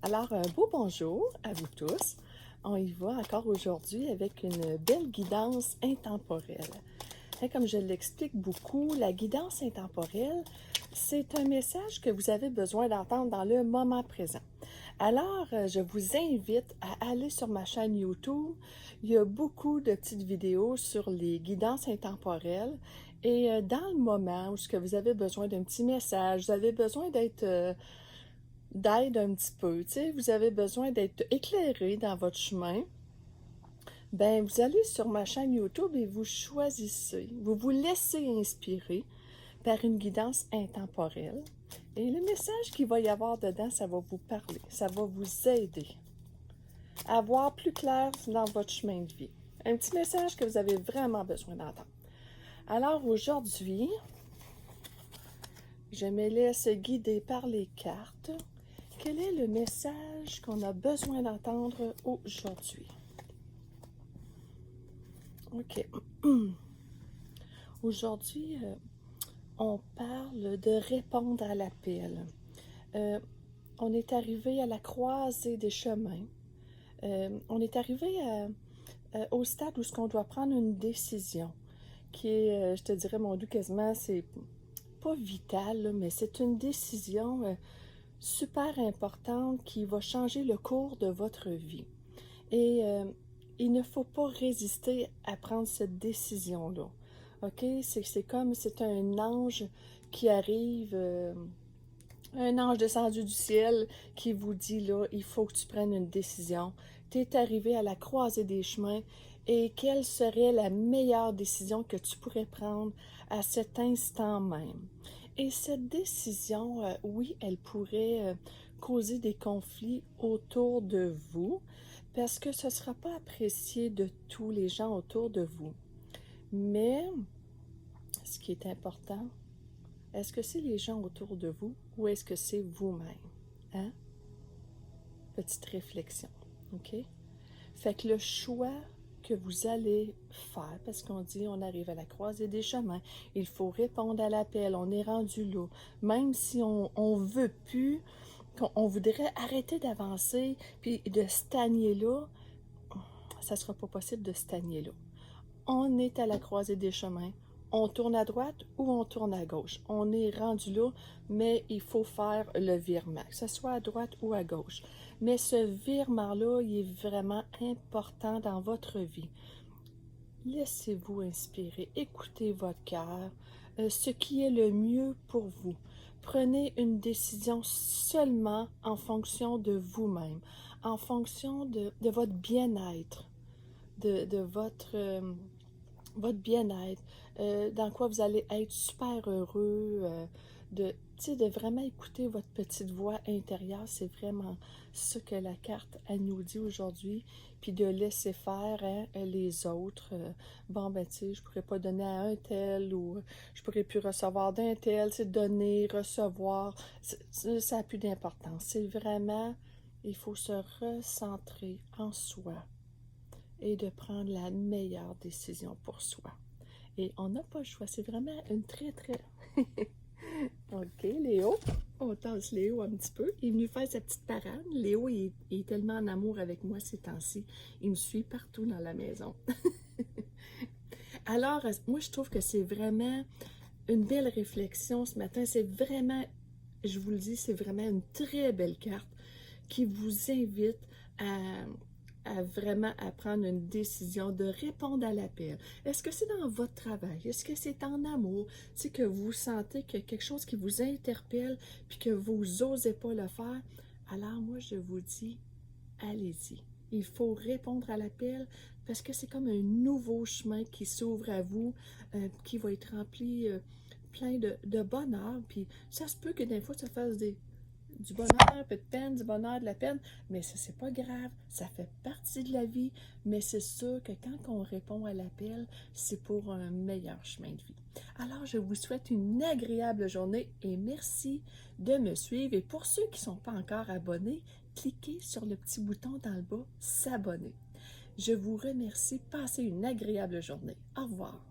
Alors, un beau bonjour à vous tous. On y va encore aujourd'hui avec une belle guidance intemporelle. Comme je l'explique beaucoup, la guidance intemporelle, c'est un message que vous avez besoin d'entendre dans le moment présent. Alors, je vous invite à aller sur ma chaîne YouTube. Il y a beaucoup de petites vidéos sur les guidances intemporelles. Et dans le moment où ce que vous avez besoin d'un petit message, vous avez besoin d'aide un petit peu, tu sais, vous avez besoin d'être éclairé dans votre chemin, ben vous allez sur ma chaîne YouTube et vous choisissez, vous vous laissez inspirer par une guidance intemporelle. Et le message qu'il va y avoir dedans, ça va vous parler, ça va vous aider à voir plus clair dans votre chemin de vie. Un petit message que vous avez vraiment besoin d'entendre. Alors aujourd'hui, je me laisse guider par les cartes. Quel est le message qu'on a besoin d'entendre aujourd'hui? OK. Aujourd'hui, on parle de répondre à l'appel. On est arrivé à la croisée des chemins. On est arrivé au stade où ce qu'on doit prendre une décision qui est, je te dirais, mon doux, quasiment, c'est pas vital, là, mais c'est une décision super importante qui va changer le cours de votre vie. Et il ne faut pas résister à prendre cette décision-là. OK? C'est comme, c'est un ange qui arrive, un ange descendu du ciel qui vous dit, là, il faut que tu prennes une décision. Tu es arrivé à la croisée des chemins et quelle serait la meilleure décision que tu pourrais prendre à cet instant même? Et cette décision, oui, elle pourrait causer des conflits autour de vous parce que ce ne sera pas apprécié de tous les gens autour de vous. Mais ce qui est important, est-ce que c'est les gens autour de vous ou est-ce que c'est vous-même? Hein? Petite réflexion, OK? Fait que le choix que vous allez faire, parce qu'on dit on arrive à la croisée des chemins, il faut répondre à l'appel, on est rendu là. Même si on veut plus, qu'on voudrait arrêter d'avancer, puis de stagner là, ça ne sera pas possible de stagner là. On est à la croisée des chemins. On tourne à droite ou on tourne à gauche. On est rendu là, mais il faut faire le virement, que ce soit à droite ou à gauche. Mais ce virement-là, il est vraiment important dans votre vie. Laissez-vous inspirer, écoutez votre cœur, ce qui est le mieux pour vous. Prenez une décision seulement en fonction de vous-même, en fonction de votre bien-être, de votre bien-être, dans quoi vous allez être super heureux, de vraiment écouter votre petite voix intérieure, c'est vraiment ce que la carte, elle nous dit aujourd'hui, puis de laisser faire les autres. Bon, ben, tu sais, je pourrais pas donner à un tel, ou je pourrais plus recevoir d'un tel, c'est donner, recevoir, ça n'a plus d'importance. C'est vraiment, il faut se recentrer en soi et de prendre la meilleure décision pour soi. Et on n'a pas le choix. C'est vraiment une très, très... OK, Léo. On tasse Léo un petit peu. Il est venu faire sa petite parade. Léo, il est tellement en amour avec moi ces temps-ci. Il me suit partout dans la maison. Alors, moi, je trouve que c'est vraiment une belle réflexion ce matin. C'est vraiment, je vous le dis, c'est vraiment une très belle carte qui vous invite à vraiment à prendre une décision, de répondre à l'appel. Est-ce que c'est dans votre travail? Est-ce que c'est en amour? C'est que vous sentez qu'il y a quelque chose qui vous interpelle puis que vous n'osez pas le faire? Alors moi, je vous dis, allez-y. Il faut répondre à l'appel parce que c'est comme un nouveau chemin qui s'ouvre à vous, qui va être rempli plein de bonheur. Puis ça se peut que des fois, ça fasse du bonheur, un peu de peine, du bonheur, de la peine, mais ça, c'est pas grave, ça fait partie de la vie, mais c'est sûr que quand on répond à l'appel, c'est pour un meilleur chemin de vie. Alors, je vous souhaite une agréable journée et merci de me suivre. Et pour ceux qui ne sont pas encore abonnés, cliquez sur le petit bouton dans le bas, s'abonner. Je vous remercie, passez une agréable journée. Au revoir.